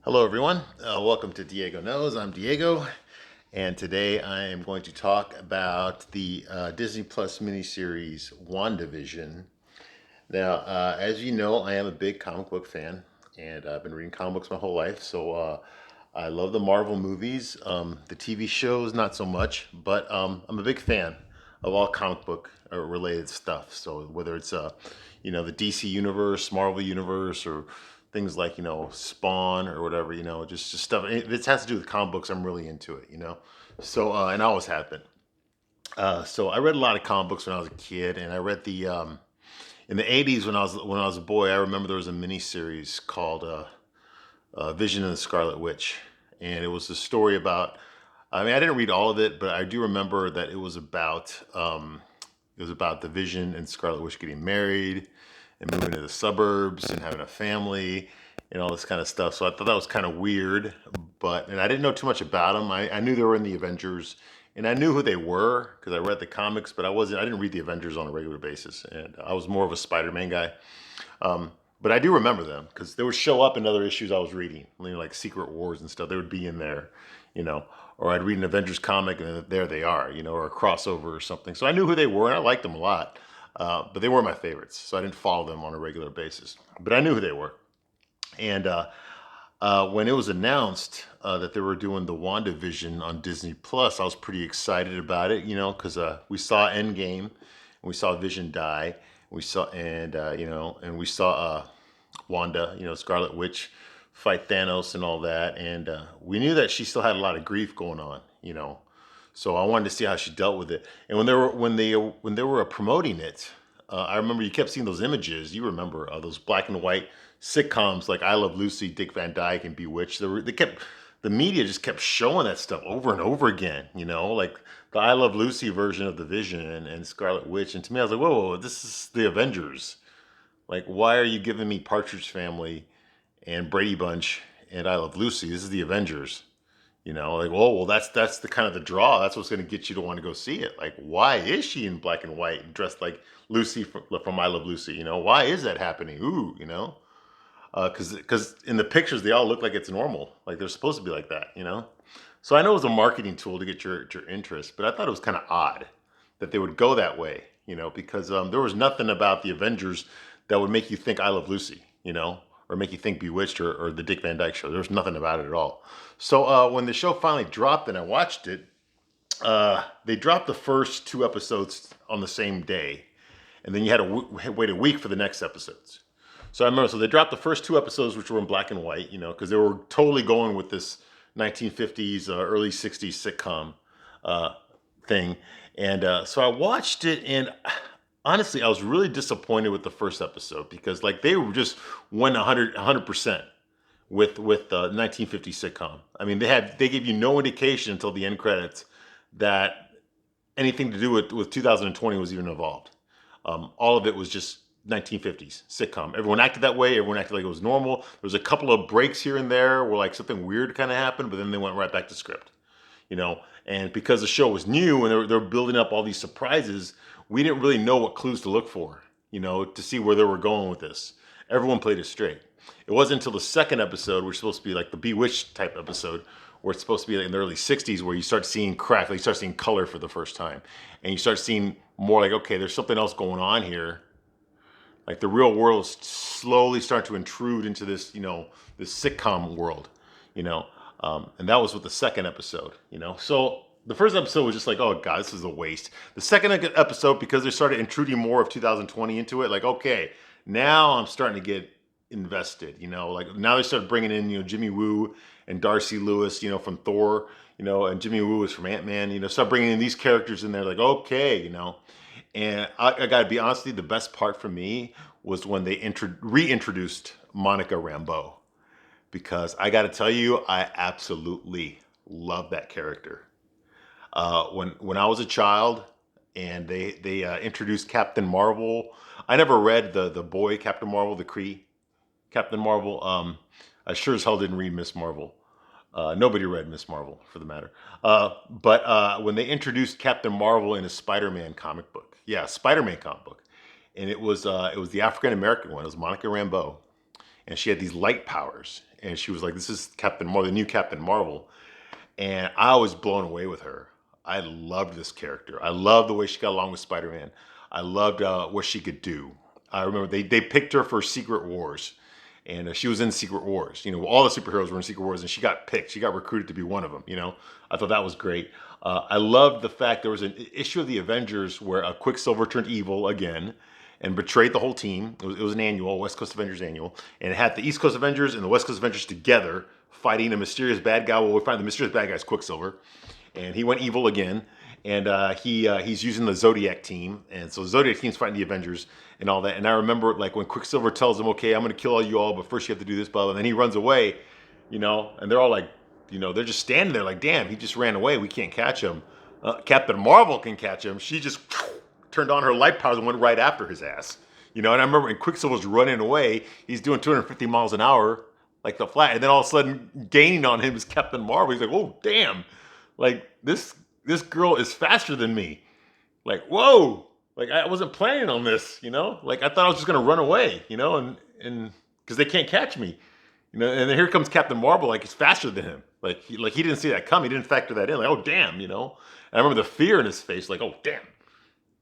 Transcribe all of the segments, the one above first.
Hello, everyone. Welcome to Diego Knows. I'm Diego, and today I am going to talk about the Disney Plus miniseries WandaVision. Now, as you know, I am a big comic book fan, and I've been reading comic books my whole life. So I love the Marvel movies. The TV shows, not so much, but I'm a big fan of all comic book related stuff. So whether it's the DC universe, Marvel universe, or things like Spawn or whatever, just stuff. If it has to do with comic books, I'm really into it. So and I always have been. So I read a lot of comic books when I was a kid, and I read the in the '80s when I was a boy. I remember there was a mini series called Vision and the Scarlet Witch, and it was a story about. I mean, I didn't read all of it, but I do remember that it was about the Vision and Scarlet Witch getting married and moving to the suburbs and having a family and all this kind of stuff. So I thought that was kind of weird, and I didn't know too much about them. I knew they were in the Avengers, and I knew who they were because I read the comics, but I didn't read the Avengers on a regular basis, and I was more of a Spider-Man guy. But I do remember them because they would show up in other issues I was reading, like Secret Wars and stuff. They would be in there, you know, or I'd read an Avengers comic and then there they are, or a crossover or something. So I knew who they were and I liked them a lot, but they weren't my favorites, so I didn't follow them on a regular basis. But I knew who they were, and when it was announced that they were doing the WandaVision on Disney Plus, I was pretty excited about it, because we saw Endgame, and we saw Vision die, and we saw Wanda, Scarlet Witch, fight Thanos and all that, and we knew that she still had a lot of grief going on. So I wanted to see how she dealt with it. And when they were promoting it, I remember you kept seeing those images. You remember those black and white sitcoms like I Love Lucy, Dick Van Dyke, and Bewitched. The media just kept showing that stuff over and over again. Like the I Love Lucy version of the Vision and Scarlet Witch. And to me, I was like, whoa, this is the Avengers. Like, why are you giving me Partridge Family and Brady Bunch and I Love Lucy? This is the Avengers. Like, oh, well, that's the kind of the draw. That's what's going to get you to want to go see it. Like, why is she in black and white, dressed like Lucy from I Love Lucy? Why is that happening? Ooh. Because in the pictures they all look like it's normal, like they're supposed to be like that. So I know it was a marketing tool to get your interest, but I thought it was kind of odd that they would go that way. Because there was nothing about the Avengers that would make you think I Love Lucy. Or make you think Bewitched or the Dick Van Dyke Show. There was nothing about it at all. So when the show finally dropped and I watched it, they dropped the first two episodes on the same day, and then you had to wait a week for the next episodes. So I remember, so they dropped the first two episodes, which were in black and white, because they were totally going with this 1950s, early 60s sitcom thing. And so I watched it, and honestly, I was really disappointed with the first episode because, like, they were just went 100% with the 1950s sitcom. I mean, they gave you no indication until the end credits that anything to do with 2020 was even involved. All of it was just 1950s sitcom. Everyone acted that way. Everyone acted like it was normal. There was a couple of breaks here and there where like something weird kind of happened, but then they went right back to script. And because the show was new and they're building up all these surprises, we didn't really know what clues to look for, to see where they were going with this. Everyone played it straight. It wasn't until the second episode, which is supposed to be like the Bewitched type episode, where it's supposed to be like in the early 60s, where you start seeing crack, like you start seeing color for the first time. And you start seeing more like, okay, there's something else going on here. Like the real world is slowly starting to intrude into this sitcom world, and that was with the second episode. So the first episode was just like, oh God, this is a waste. The second episode, because they started intruding more of 2020 into it, like, okay, now I'm starting to get invested. Like now they started bringing in, Jimmy Woo and Darcy Lewis, from Thor, and Jimmy Woo is from Ant-Man. Start bringing in these characters in there, like, okay. And I got to be honest with you, the best part for me was when they reintroduced Monica Rambeau, because I got to tell you, I absolutely love that character. When I was a child and they introduced Captain Marvel, I never read the boy Captain Marvel, the Kree Captain Marvel. I sure as hell didn't read Miss Marvel. Nobody read Miss Marvel, for the matter. But when they introduced Captain Marvel in a Spider-Man comic book, Spider-Man comic book, and it was the African American one. It was Monica Rambeau, and she had these light powers, and she was like, "This is Captain Marvel, the new Captain Marvel," and I was blown away with her. I loved this character. I loved the way she got along with Spider-Man. I loved what she could do. I remember they picked her for Secret Wars, and she was in Secret Wars. You know, all the superheroes were in Secret Wars, and she got picked. She got recruited to be one of them. You know, I thought that was great. I loved the fact there was an issue of the Avengers where Quicksilver turned evil again and betrayed the whole team. It was an annual, West Coast Avengers annual, and it had the East Coast Avengers and the West Coast Avengers together fighting a mysterious bad guy. Well, we find the mysterious bad guy's Quicksilver, and he went evil again. And he's using the Zodiac team, and so Zodiac team's fighting the Avengers and all that. And I remember like when Quicksilver tells him, "Okay, I'm going to kill all you all, but first you have to do this," blah, blah, and then he runs away, you know, and they're all like, you know, they're just standing there like, "Damn, he just ran away. We can't catch him." Captain Marvel can catch him. She just turned on her light powers and went right after his ass, you know. And I remember when Quicksilver's running away, he's doing 250 miles an hour like the Flash, and then all of a sudden gaining on him is Captain Marvel. He's like, "Oh, damn, like this girl is faster than me." Like, whoa, like I wasn't planning on this, you know? Like I thought I was just gonna run away, you know, and because they can't catch me. You know, and then here comes Captain Marvel, like he's faster than him. Like he didn't see that coming, he didn't factor that in. Like, oh damn, you know. And I remember the fear in his face, like, oh damn.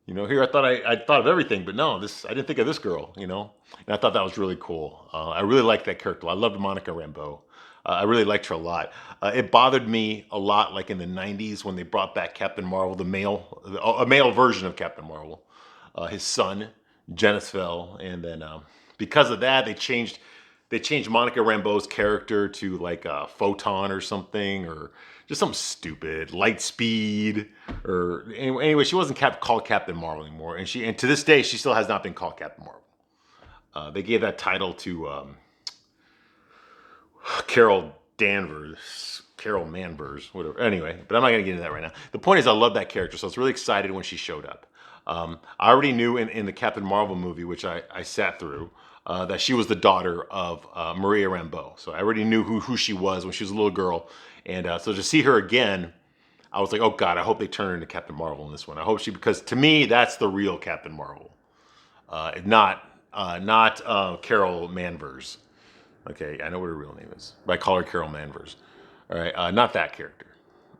You know, here I thought I thought of everything, but no, I didn't think of this girl, you know. And I thought that was really cool. I really liked that character. I loved Monica Rambeau. I really liked her a lot. It bothered me a lot, like in the '90s when they brought back Captain Marvel, a male version of Captain Marvel, his son, Genisfell, and then because of that, they changed Monica Rambeau's character to like a Photon or something, or just something stupid, Light Speed, or anyway, she wasn't called Captain Marvel anymore, and to this day she still has not been called Captain Marvel. They gave that title to Carol Manvers, whatever. Anyway, but I'm not gonna get into that right now. The point is, I love that character, so I was really excited when she showed up. I already knew in the Captain Marvel movie, which I sat through, that she was the daughter of Maria Rambeau. So I already knew who she was when she was a little girl. And so to see her again, I was like, oh God, I hope they turn her into Captain Marvel in this one. I hope because to me, that's the real Captain Marvel. Not Carol Manvers. Okay, I know what her real name is, but I call her Carol Manvers. All right, not that character.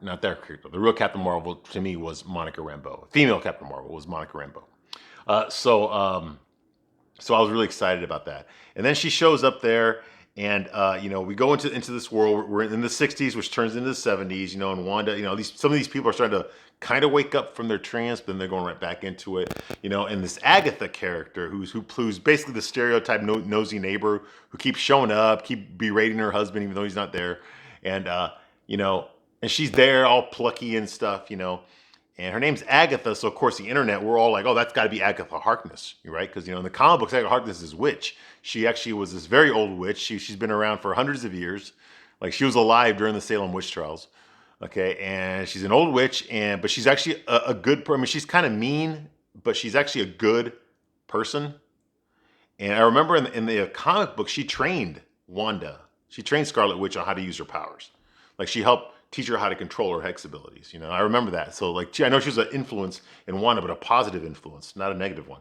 Not that character. The real Captain Marvel to me was Monica Rambeau. Female Captain Marvel was Monica Rambeau. So I was really excited about that. And then she shows up there, and you know, we go into this world. We're in the '60s, which turns into the '70s. You know, and Wanda. You know, some of these people are starting to kind of wake up from their trance, but then they're going right back into it. You know, and this Agatha character, who's basically the stereotype nosy neighbor who keeps showing up, keep berating her husband even though he's not there, and you know. And she's there all plucky and stuff, you know. And her name's Agatha, so of course the internet, we're all like, oh, that's got to be Agatha Harkness, right? Because, you know, in the comic books, Agatha Harkness is witch. She actually was this very old witch. She's been around for hundreds of years. Like, she was alive during the Salem witch trials, okay? And she's an old witch, but she's actually a good person. I mean, she's kind of mean, but she's actually a good person. And I remember in the comic book, she trained Wanda. She trained Scarlet Witch on how to use her powers. Like, she helped teach her how to control her hex abilities. You know, I remember that. So like, I know she was an influence in Wanda, but a positive influence, not a negative one.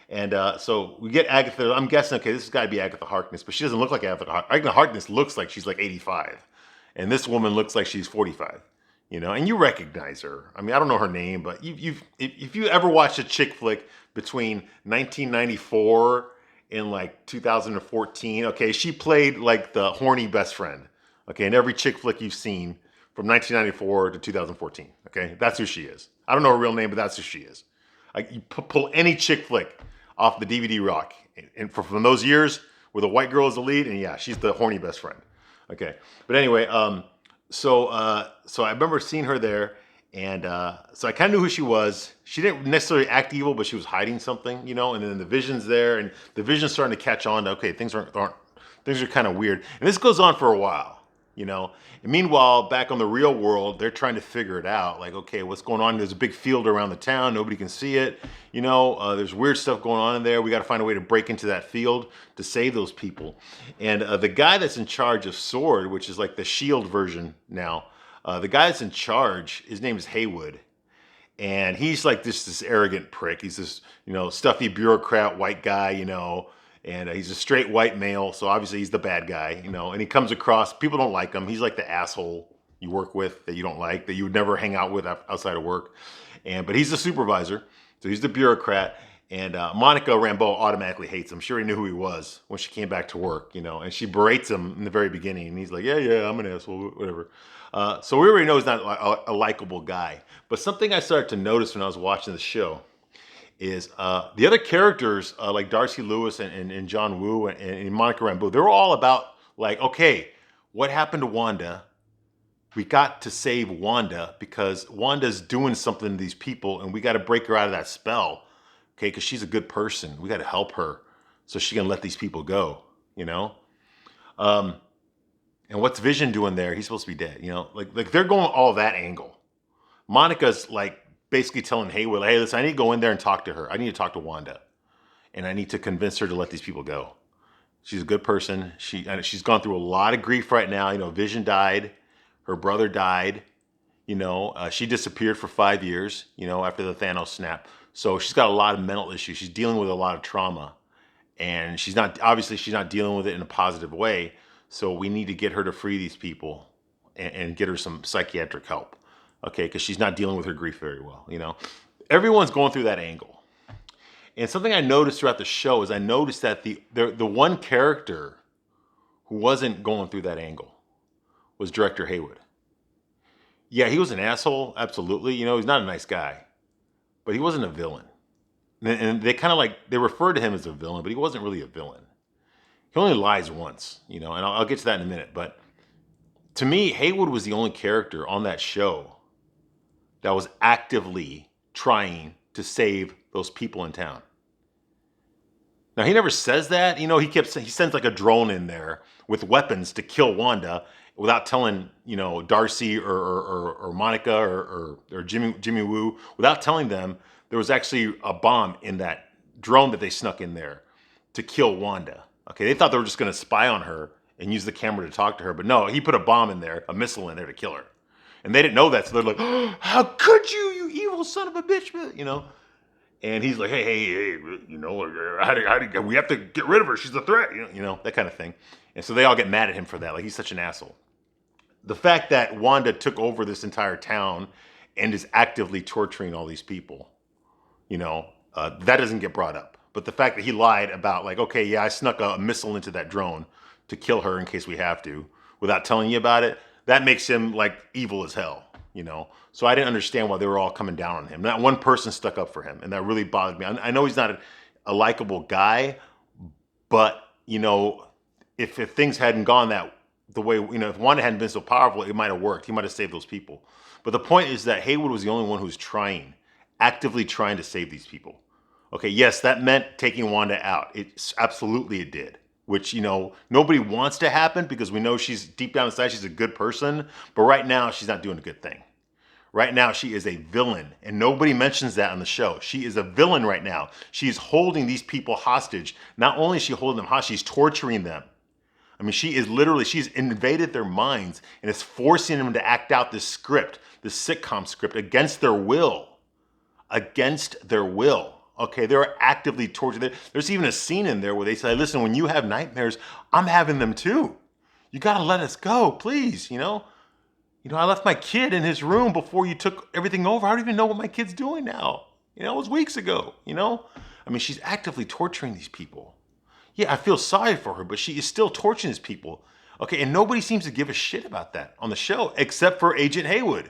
And so we get Agatha. I'm guessing, okay, this has got to be Agatha Harkness, but she doesn't look like Agatha Harkness. Agatha Harkness looks like she's like 85, and this woman looks like she's 45. You know, and you recognize her. I mean, I don't know her name, but if you ever watched a chick flick between 1994 and like 2014, okay, she played like the horny best friend. Okay, in every chick flick you've seen from 1994 to 2014. Okay, that's who she is. I don't know her real name, but that's who she is. Like, you pull any chick flick off the DVD rack, and from those years where the white girl is the lead, and yeah, she's the horny best friend. Okay, but anyway, so I remember seeing her there, and so I kind of knew who she was. She didn't necessarily act evil, but she was hiding something, you know. And then the Vision's there, and the Vision's starting to catch on to, okay, things are kind of weird, and this goes on for a while. You know, and meanwhile, back on the real world, they're trying to figure it out. Like, okay, what's going on? There's a big field around the town. Nobody can see it. You know, there's weird stuff going on in there. We got to find a way to break into that field to save those people. And the guy that's in charge of SWORD, which is like the SHIELD version now, the guy that's in charge, his name is Haywood. And he's like this arrogant prick. He's this, you know, stuffy bureaucrat, white guy, you know. and he's a straight white male, so obviously he's the bad guy, you know. And he comes across, people don't like him. He's like the asshole you work with that you don't like, that you would never hang out with outside of work. But he's the supervisor, so he's the bureaucrat. And Monica Rambeau automatically hates him. She already knew who he was when she came back to work, you know. And she berates him in the very beginning, and he's like, "Yeah, I'm an asshole, whatever." So we already know he's not a likable guy. But something I started to notice when I was watching the show is the other characters like Darcy Lewis and John Woo and Monica Rambeau, they're all about like, okay, what happened to Wanda? We got to save Wanda because Wanda's doing something to these people and we got to break her out of that spell, okay, because she's a good person. We got to help her so she can let these people go, you know? And what's Vision doing there? He's supposed to be dead, you know? Like they're going all that angle. Monica's like basically telling Haywood, hey, listen, I need to go in there and talk to her. I need to talk to Wanda. And I need to convince her to let these people go. She's a good person. She's gone through a lot of grief right now. You know, Vision died. Her brother died. You know, she disappeared for 5 years, you know, after the Thanos snap. So she's got a lot of mental issues. She's dealing with a lot of trauma. And she's not dealing with it in a positive way. So we need to get her to free these people and get her some psychiatric help. Okay, because she's not dealing with her grief very well, you know. Everyone's going through that angle. And something I noticed throughout the show is I noticed that the one character who wasn't going through that angle was Director Haywood. Yeah, he was an asshole, absolutely. You know, he's not a nice guy. But he wasn't a villain. And they kind of like, they refer to him as a villain, but he wasn't really a villain. He only lies once, you know, and I'll get to that in a minute. But to me, Haywood was the only character on that show that was actively trying to save those people in town. Now, he never says that. You know, he sends like a drone in there with weapons to kill Wanda without telling, you know, Darcy or Monica or Jimmy Woo, without telling them there was actually a bomb in that drone that they snuck in there to kill Wanda. Okay, they thought they were just going to spy on her and use the camera to talk to her. But no, he put a bomb in there, a missile in there to kill her. And they didn't know that, so they're like, oh, how could you, you evil son of a bitch, you know? And he's like, hey, you know, we have to get rid of her. She's a threat, you know, that kind of thing. And so they all get mad at him for that. Like, he's such an asshole. The fact that Wanda took over this entire town and is actively torturing all these people, you know, that doesn't get brought up. But the fact that he lied about like, okay, yeah, I snuck a missile into that drone to kill her in case we have to, without telling you about it, that makes him like evil as hell, you know? So I didn't understand why they were all coming down on him. Not one person stuck up for him, and that really bothered me. I know he's not a likable guy, but, you know, if things hadn't gone the way, you know, if Wanda hadn't been so powerful, it might have worked. He might have saved those people. But the point is that Haywood was the only one who's actively trying to save these people. Okay, yes, that meant taking Wanda out. Absolutely it did. Which, you know, nobody wants to happen because we know she's deep down inside, she's a good person. But right now, she's not doing a good thing. Right now, she is a villain. And nobody mentions that on the show. She is a villain right now. She is holding these people hostage. Not only is she holding them hostage, she's torturing them. I mean, she's invaded their minds and is forcing them to act out this script, this sitcom script, against their will. Against their will. Okay, they're actively tortured. There's even a scene in there where they say, listen, when you have nightmares, I'm having them too. You got to let us go, please, you know? You know, I left my kid in his room before you took everything over. I don't even know what my kid's doing now. You know, it was weeks ago, you know? I mean, she's actively torturing these people. Yeah, I feel sorry for her, but she is still torturing these people. Okay, and nobody seems to give a shit about that on the show, except for Agent Haywood.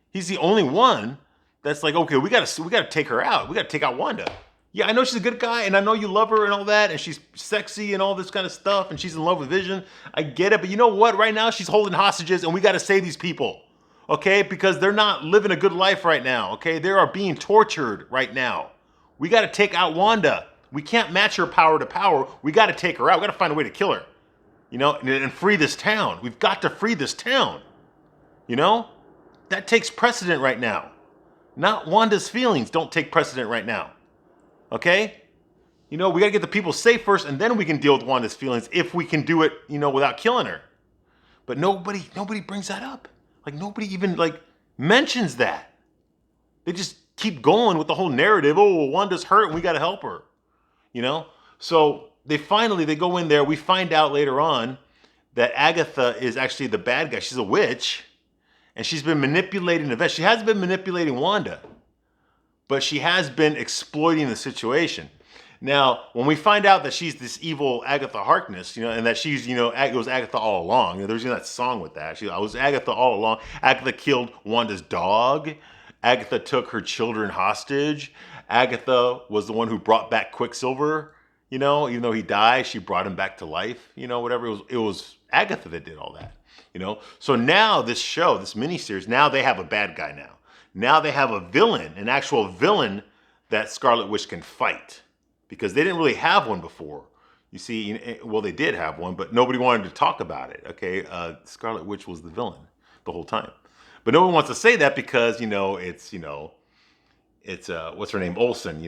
He's the only one that's like, okay, we gotta take her out. We gotta take out Wanda. Yeah, I know she's a good guy, and I know you love her and all that, and she's sexy and all this kind of stuff, and she's in love with Vision. I get it, but you know what? Right now, she's holding hostages, and we gotta save these people, okay? Because they're not living a good life right now, okay? They are being tortured right now. We gotta take out Wanda. We can't match her power to power. We gotta take her out. We gotta find a way to kill her, you know, and free this town. We've got to free this town, you know? That takes precedent right now. Not Wanda's feelings don't take precedent right now. Okay? You know, we gotta get the people safe first, and then we can deal with Wanda's feelings if we can do it, you know, without killing her. But nobody brings that up. Like, nobody even, like, mentions that. They just keep going with the whole narrative. Oh, Wanda's hurt and we gotta help her. You know? So they go in there. We find out later on that Agatha is actually the bad guy. She's a witch, and she's been manipulating events. She hasn't been manipulating Wanda, but she has been exploiting the situation. Now, when we find out that she's this evil Agatha Harkness, and that she's, it was Agatha all along. There's that song with that. I was Agatha all along. Agatha killed Wanda's dog. Agatha took her children hostage. Agatha was the one who brought back Quicksilver. Even though he died, she brought him back to life. Whatever. It was Agatha that did all that. So now this show, this miniseries, now they have a bad guy now. Now they have a villain, an actual villain that Scarlet Witch can fight. Because they didn't really have one before. You see, well, they did have one, but nobody wanted to talk about it, okay? Scarlet Witch was the villain the whole time. But no one wants to say that because, it's what's her name? Olsen,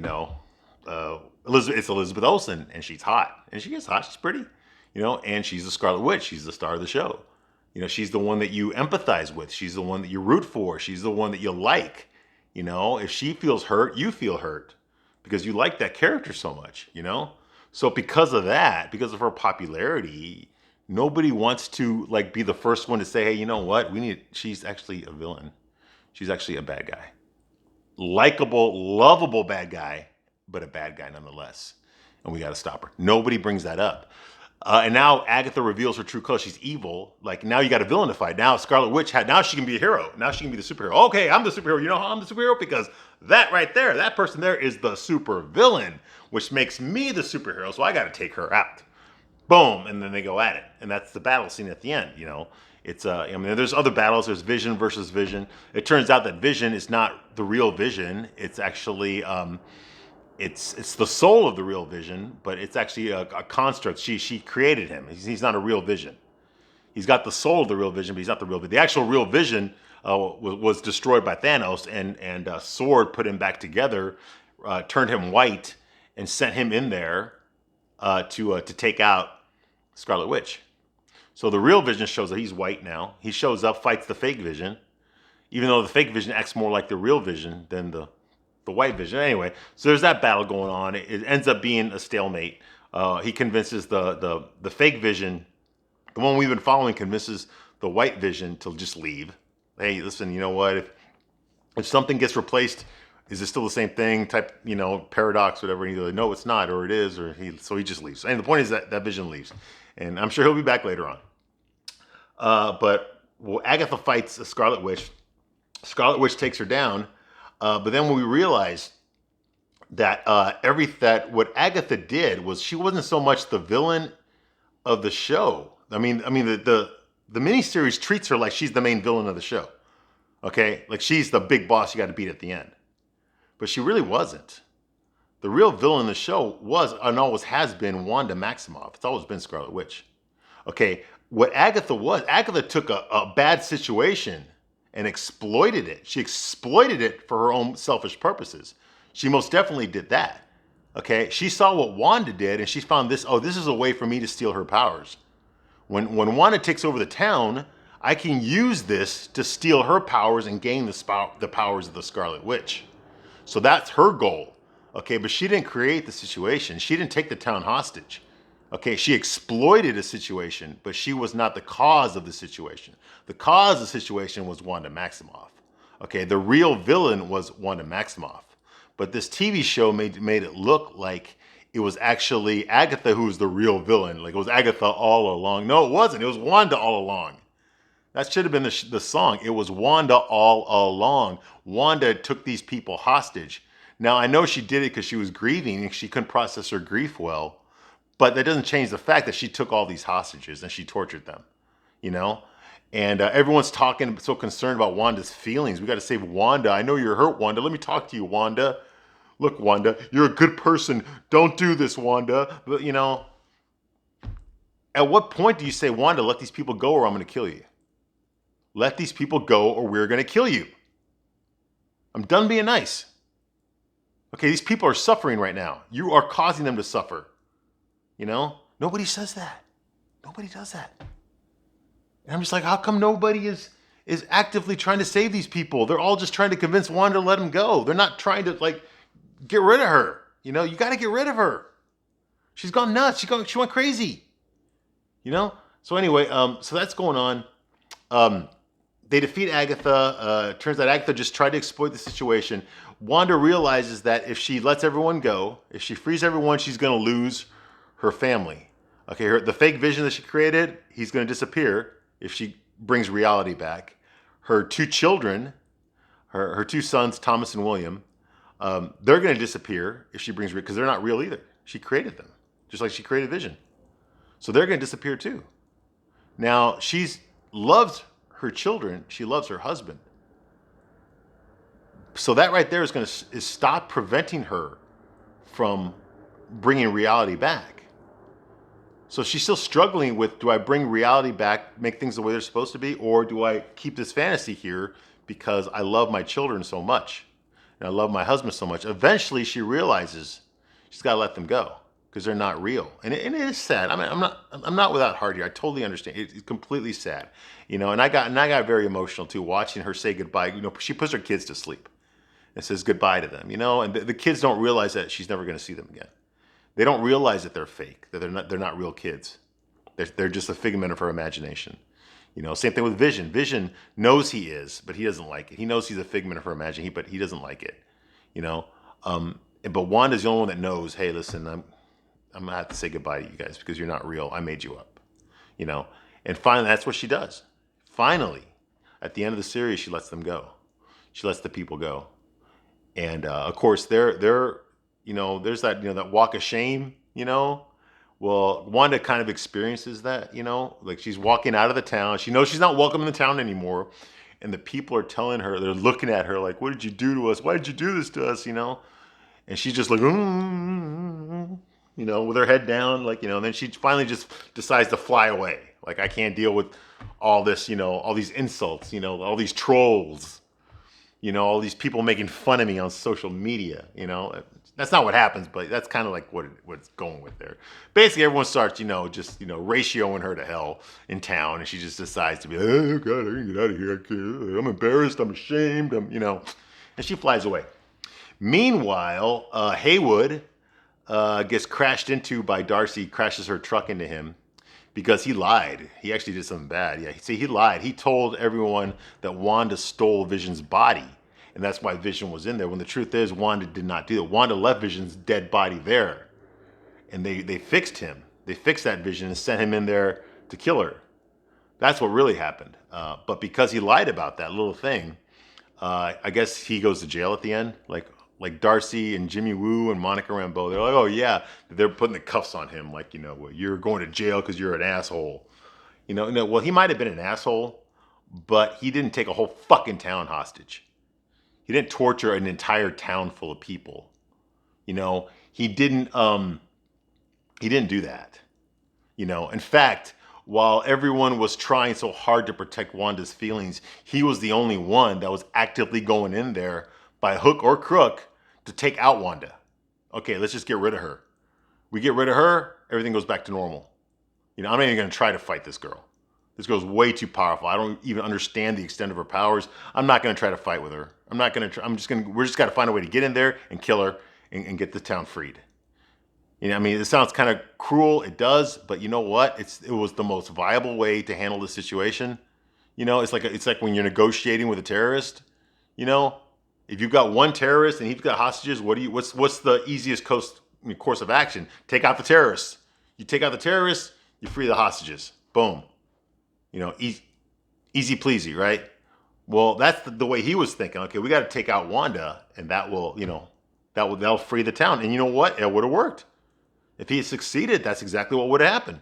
it's Elizabeth Olsen, and she's hot. And she is hot, she's pretty, and she's the Scarlet Witch. She's the star of the show. She's the one that you empathize with. She's the one that you root for. She's the one that you like. If she feels hurt, you feel hurt. Because you like that character so much, So because of that, because of her popularity, nobody wants to be the first one to say, hey, you know what? She's actually a villain. She's actually a bad guy. Likeable, lovable bad guy, but a bad guy nonetheless. And we got to stop her. Nobody brings that up. And now Agatha reveals her true color. She's evil. Now you got a villain to fight. Now Scarlet Witch now she can be a hero. Now she can be the superhero. Okay, I'm the superhero. You know how I'm the superhero? Because that right there, that person there is the super villain, which makes me the superhero. So I got to take her out. Boom. And then they go at it. And that's the battle scene at the end, It's there's other battles. There's Vision versus Vision. It turns out that Vision is not the real Vision. It's actually it's the soul of the real Vision, but it's actually a construct. She created him. He's not a real Vision. He's got the soul of the real Vision, but he's not the real Vision. The actual real Vision was destroyed by Thanos, and Sword put him back together, turned him white, and sent him in there to take out Scarlet Witch. So the real Vision shows that he's white now. He shows up, fights the fake Vision, even though the fake Vision acts more like the real Vision than the white Vision. Anyway, so there's that battle going on. It ends up being a stalemate. He convinces the fake Vision, the one we've been following, convinces the white Vision to just leave. Hey, listen, you know what? If something gets replaced, is it still the same thing? Type, paradox, whatever. And he's like, no, it's not, or it is, so he just leaves. And the point is that Vision leaves, and I'm sure he'll be back later on. But Agatha fights a Scarlet Witch. Scarlet Witch takes her down. But then when we realized that what Agatha did was she wasn't so much the villain of the show. The miniseries treats her like she's the main villain of the show. Okay, like she's the big boss you got to beat at the end. But she really wasn't. The real villain of the show was and always has been Wanda Maximoff. It's always been Scarlet Witch. Okay, what Agatha took a bad situation and exploited it. She exploited it for her own selfish purposes. She most definitely did that. Okay, she saw what Wanda did, and she found this. Oh, this is a way for me to steal her powers. When Wanda takes over the town, I can use this to steal her powers and gain the powers of the Scarlet Witch. So that's her goal. Okay, but she didn't create the situation. She didn't take the town hostage. Okay, she exploited a situation, but she was not the cause of the situation. The cause of the situation was Wanda Maximoff. Okay, the real villain was Wanda Maximoff. But this TV show made it look like it was actually Agatha who was the real villain. Like it was Agatha all along. No, it wasn't. It was Wanda all along. That should have been the song. It was Wanda all along. Wanda took these people hostage. Now, I know she did it because she was grieving and she couldn't process her grief well. But that doesn't change the fact that she took all these hostages and she tortured them, And everyone's talking, so concerned about Wanda's feelings. We got to save Wanda. I know you're hurt, Wanda. Let me talk to you, Wanda. Look, Wanda, you're a good person. Don't do this, Wanda. But, at what point do you say, Wanda, let these people go or I'm going to kill you? Let these people go or we're going to kill you. I'm done being nice. Okay, these people are suffering right now. You are causing them to suffer. Nobody says that. Nobody does that. And I'm just like, how come nobody is actively trying to save these people? They're all just trying to convince Wanda to let them go. They're not trying to get rid of her. You got to get rid of her. She's gone nuts. She went crazy. You know. So anyway, so that's going on. They defeat Agatha. Turns out Agatha just tried to exploit the situation. Wanda realizes that if she lets everyone go, if she frees everyone, she's going to lose her family. Okay, the fake Vision that she created, he's going to disappear if she brings reality back. Her two children, her two sons, Thomas and William, they're going to disappear if she brings, because they're not real either. She created them, just like she created Vision. So they're going to disappear too. Now, she's loves her children. She loves her husband. So that right there is stop preventing her from bringing reality back. So she's still struggling with, do I bring reality back, make things the way they're supposed to be, or do I keep this fantasy here because I love my children so much and I love my husband so much? Eventually she realizes she's got to let them go because they're not real. And it is sad. I mean, I'm not without heart here. I totally understand. It's completely sad, you know, and I got very emotional too, watching her say goodbye. You know, she puts her kids to sleep and says goodbye to them, you know, and the kids don't realize that she's never going to see them again. They don't realize that they're fake, that they're not real kids. They're just a figment of her imagination. You know, same thing with Vision. Vision knows he is, but he doesn't like it. He knows he's a figment of her imagination, but he doesn't like it. You know, but Wanda's the only one that knows, hey, listen, I'm gonna have to say goodbye to you guys because you're not real. I made you up. You know, and finally, that's what she does. Finally, at the end of the series, she lets them go. She lets the people go, and of course, they're you know, there's that, you know, that walk of shame, you know. Well, Wanda kind of experiences that, you know, like she's walking out of the town. She knows she's not welcome in the town anymore. And the people are telling her, they're looking at her like, what did you do to us? Why did you do this to us? You know? And she's just like, you know, with her head down, like, you know, and then she finally just decides to fly away. Like, I can't deal with all this, you know, all these insults, you know, all these trolls, you know, all these people making fun of me on social media, you know. That's not what happens, but that's kind of like what it's going with there. Basically, everyone starts, you know, just, you know, ratioing her to hell in town, and she just decides to be, oh, God, I can get out of here. I'm embarrassed. I'm ashamed. You know, and she flies away. Meanwhile, Haywood gets crashed into by Darcy, crashes her truck into him because he lied. He actually did something bad. Yeah, see, he lied. He told everyone that Wanda stole Vision's body. And that's why Vision was in there. When the truth is, Wanda did not do it. Wanda left Vision's dead body there. And they fixed him. They fixed that Vision and sent him in there to kill her. That's what really happened. But because he lied about that little thing, I guess he goes to jail at the end. Like Darcy and Jimmy Woo and Monica Rambeau. They're like, oh yeah. They're putting the cuffs on him. Like, you know, well, you're going to jail because you're an asshole. You know, no, well, he might have been an asshole, but he didn't take a whole fucking town hostage. He didn't torture an entire town full of people. You know, he didn't do that. You know, in fact, while everyone was trying so hard to protect Wanda's feelings, he was the only one that was actively going in there by hook or crook to take out Wanda. Okay, let's just get rid of her. We get rid of her, everything goes back to normal. You know, I'm not even going to try to fight this girl. This girl's way too powerful. I don't even understand the extent of her powers. I'm not going to try to fight with her. We're just got to find a way to get in there and kill her and get the town freed. You know, I mean, it sounds kind of cruel. It does, but you know what? It was the most viable way to handle the situation. You know, it's like when you're negotiating with a terrorist. You know, if you've got one terrorist and he's got hostages, what's the easiest course of action? Take out the terrorists. You take out the terrorists, you free the hostages. Boom. You know, easy pleasy, right? Well, that's the way he was thinking. Okay, we got to take out Wanda, and that will, you know, that'll free the town. And you know what? It would have worked. If he had succeeded, that's exactly what would have happened.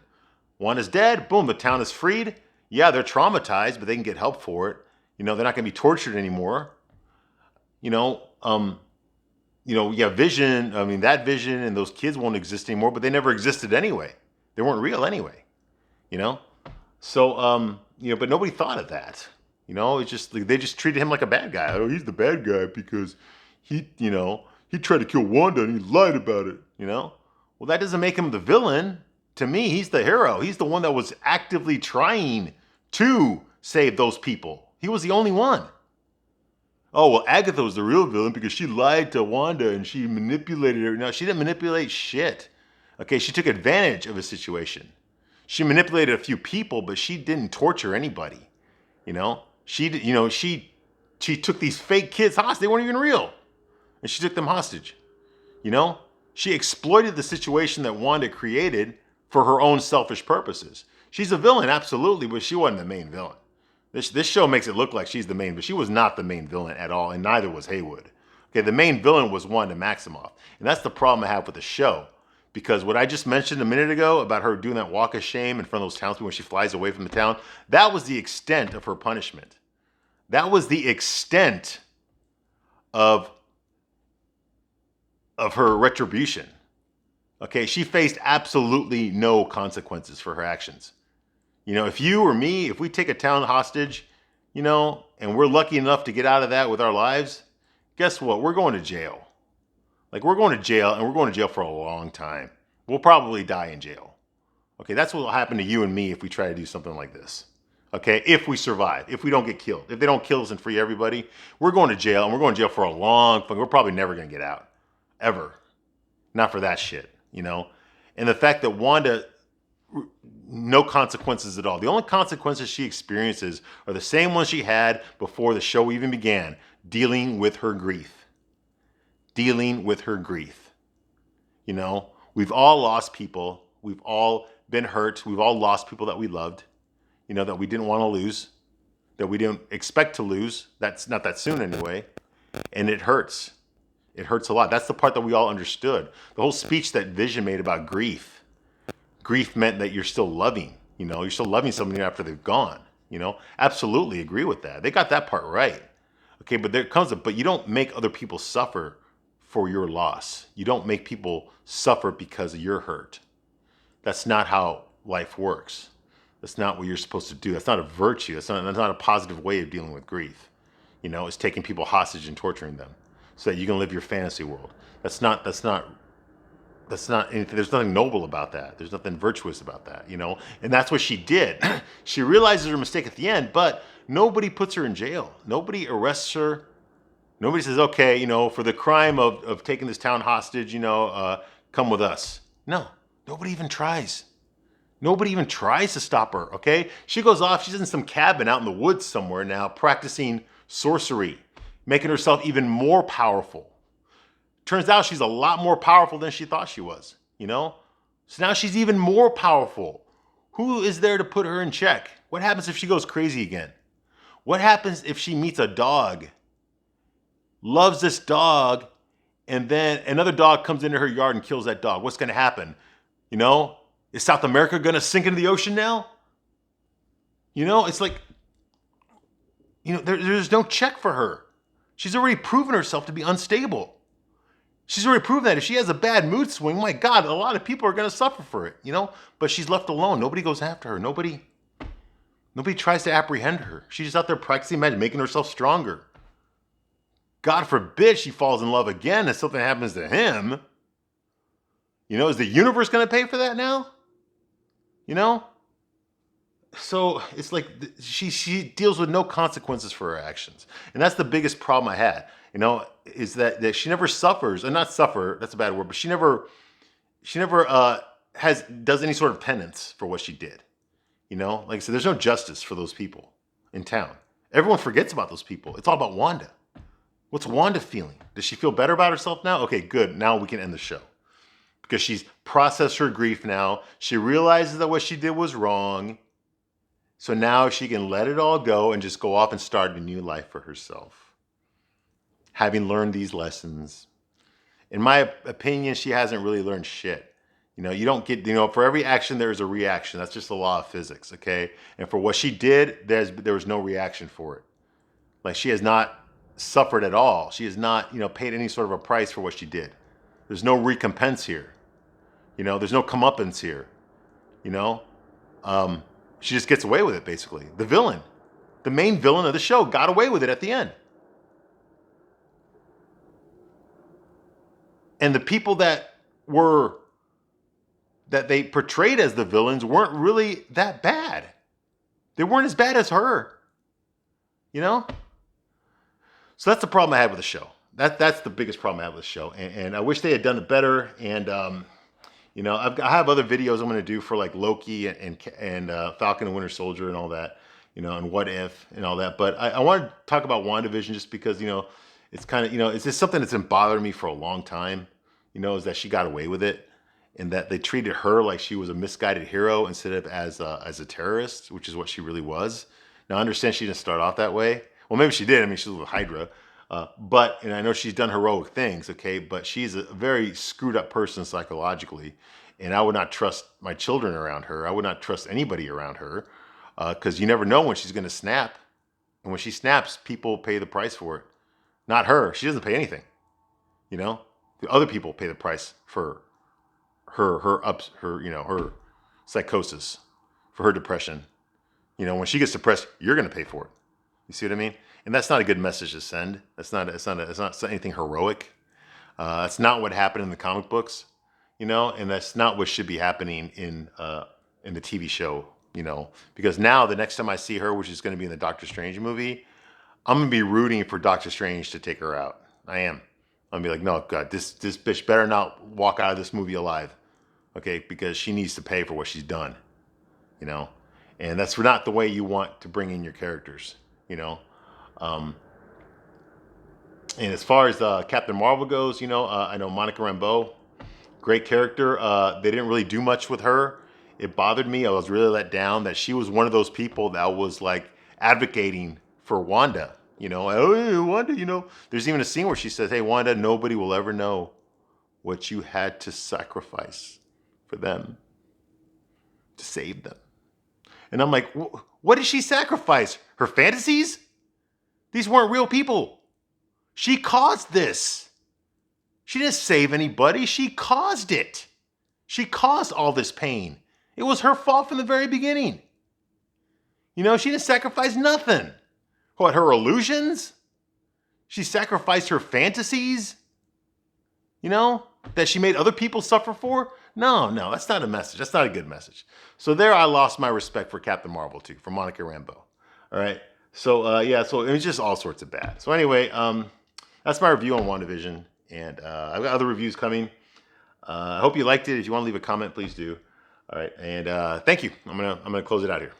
Wanda's dead. Boom, the town is freed. Yeah, they're traumatized, but they can get help for it. You know, they're not going to be tortured anymore. You know, yeah, Vision. I mean, that Vision and those kids won't exist anymore, but they never existed anyway. They weren't real anyway. You know. So, you know, but nobody thought of that. You know, it's just they just treated him like a bad guy. Oh, he's the bad guy because he, you know, he tried to kill Wanda and he lied about it. You know, well, that doesn't make him the villain. To me, he's the hero. He's the one that was actively trying to save those people. He was the only one. Oh, well, Agatha was the real villain because she lied to Wanda and she manipulated her. No, she didn't manipulate shit. Okay, she took advantage of a situation. She manipulated a few people, but she didn't torture anybody. You know, she took these fake kids hostage. They weren't even real, and she took them hostage. You know, she exploited the situation that Wanda created for her own selfish purposes. She's a villain, absolutely, but she wasn't the main villain. This show makes it look like she's the main, but she was not the main villain at all, and neither was Haywood. Okay, the main villain was Wanda Maximoff, and that's the problem I have with the show. Because what I just mentioned a minute ago about her doing that walk of shame in front of those townspeople when she flies away from the town, that was the extent of her punishment. That was the extent of her retribution. Okay, she faced absolutely no consequences for her actions. You know, if you or me, if we take a town hostage, you know, and we're lucky enough to get out of that with our lives, guess what? We're going to jail. Like, we're going to jail, and we're going to jail for a long time. We'll probably die in jail. Okay, that's what will happen to you and me if we try to do something like this. Okay, if we survive, if we don't get killed, if they don't kill us and free everybody, we're going to jail, and we're going to jail for a long time. We're probably never going to get out. Ever. Not for that shit, you know? And the fact that Wanda, no consequences at all. The only consequences she experiences are the same ones she had before the show even began, dealing with her grief. Dealing with her grief. You know, we've all lost people. We've all been hurt. We've all lost people that we loved, you know, that we didn't want to lose, that we didn't expect to lose. That's not that soon anyway. And it hurts. It hurts a lot. That's the part that we all understood. The whole speech that Vision made about grief. Grief meant that you're still loving, you know, you're still loving somebody after they've gone, you know. Absolutely agree with that. They got that part right. Okay, but there comes but you don't make other people suffer for your loss. You don't make people suffer because you're hurt. That's not how life works. That's not what you're supposed to do. That's not a virtue. That's not a positive way of dealing with grief. You know, it's taking people hostage and torturing them so that you can live your fantasy world. That's not anything. There's nothing noble about that. There's nothing virtuous about that, you know? And that's what she did. She realizes her mistake at the end, but nobody puts her in jail. Nobody arrests her. Nobody says, okay, you know, for the crime of taking this town hostage, you know, come with us. No, nobody even tries. Nobody even tries to stop her, okay? She goes off. She's in some cabin out in the woods somewhere now practicing sorcery, making herself even more powerful. Turns out she's a lot more powerful than she thought she was, you know? So now she's even more powerful. Who is there to put her in check? What happens if she goes crazy again? What happens if she meets a dog, loves this dog, and then another dog comes into her yard and kills that dog? What's going to happen? You know? Is South America going to sink into the ocean now? You know, it's like, you know, there's no check for her. She's already proven herself to be unstable. She's already proven that if she has a bad mood swing, my God, a lot of people are going to suffer for it, you know? But she's left alone. Nobody goes after her. Nobody tries to apprehend her. She's just out there practicing magic, making herself stronger. God forbid she falls in love again and something happens to him. You know, is the universe going to pay for that now? You know? So it's like she deals with no consequences for her actions. And that's the biggest problem I had, you know, is that she never suffers, and not suffer, that's a bad word, but she never does any sort of penance for what she did. You know, like I said, there's no justice for those people in town. Everyone forgets about those people. It's all about Wanda. What's Wanda feeling? Does she feel better about herself now? Okay, good. Now we can end the show. Because she's processed her grief now. She realizes that what she did was wrong. So now she can let it all go and just go off and start a new life for herself. Having learned these lessons. In my opinion, she hasn't really learned shit. You know, you don't get, you know, for every action, there's a reaction. That's just the law of physics, okay? And for what she did, there was no reaction for it. Like, she has not suffered at all. She has not, you know, paid any sort of a price for what she did. There's no recompense here. You know, there's no comeuppance here. You know? She just gets away with it, basically. The villain, the main villain of the show, got away with it at the end. And the people that they portrayed as the villains weren't really that bad. They weren't as bad as her. You know? So that's the problem I had with the show. That's the biggest problem I have with the show. And I wish they had done it better. And, You know, I have other videos I'm going to do for like Loki and Falcon and Winter Soldier and all that, you know, and What If and all that. But I want to talk about WandaVision just because, you know, it's kind of, you know, it's just something that's been bothering me for a long time, you know, is that she got away with it and that they treated her like she was a misguided hero instead of as a terrorist, which is what she really was. Now, I understand she didn't start off that way. Well, maybe she did. I mean, she was with Hydra. And I know she's done heroic things, okay, but she's a very screwed up person psychologically. And I would not trust my children around her. I would not trust anybody around her because you never know when she's going to snap. And when she snaps, people pay the price for it. Not her. She doesn't pay anything. You know, the other people pay the price for her psychosis, for her depression. You know, when she gets depressed, you're going to pay for it. You see what I mean? And that's not a good message to send. It's not anything heroic. That's not what happened in the comic books, you know, and that's not what should be happening in the TV show, you know, because now the next time I see her, which is going to be in the Doctor Strange movie, I'm going to be rooting for Doctor Strange to take her out. I am. I'm going to be like, no, God, this bitch better not walk out of this movie alive, okay, because she needs to pay for what she's done, you know, and that's not the way you want to bring in your characters, you know. And as far as Captain Marvel goes, you know, I know Monica Rambeau, great character. They didn't really do much with her. It bothered me. I was really let down that she was one of those people that was like advocating for Wanda. You know, oh, yeah, Wanda, you know, there's even a scene where she says, hey, Wanda, nobody will ever know what you had to sacrifice for them to save them. And I'm like, what did she sacrifice? Her fantasies? These weren't real people. She caused this. She didn't save anybody. She caused it. She caused all this pain. It was her fault from the very beginning. You know, she didn't sacrifice nothing. What, her illusions? She sacrificed her fantasies? You know, that she made other people suffer for? No, that's not a message. That's not a good message. So there I lost my respect for Captain Marvel too, for Monica Rambeau. All right. So, yeah, so it was just all sorts of bad. So anyway, that's my review on WandaVision. And I've got other reviews coming. I hope you liked it. If you want to leave a comment, please do. All right. And thank you. I'm gonna close it out here.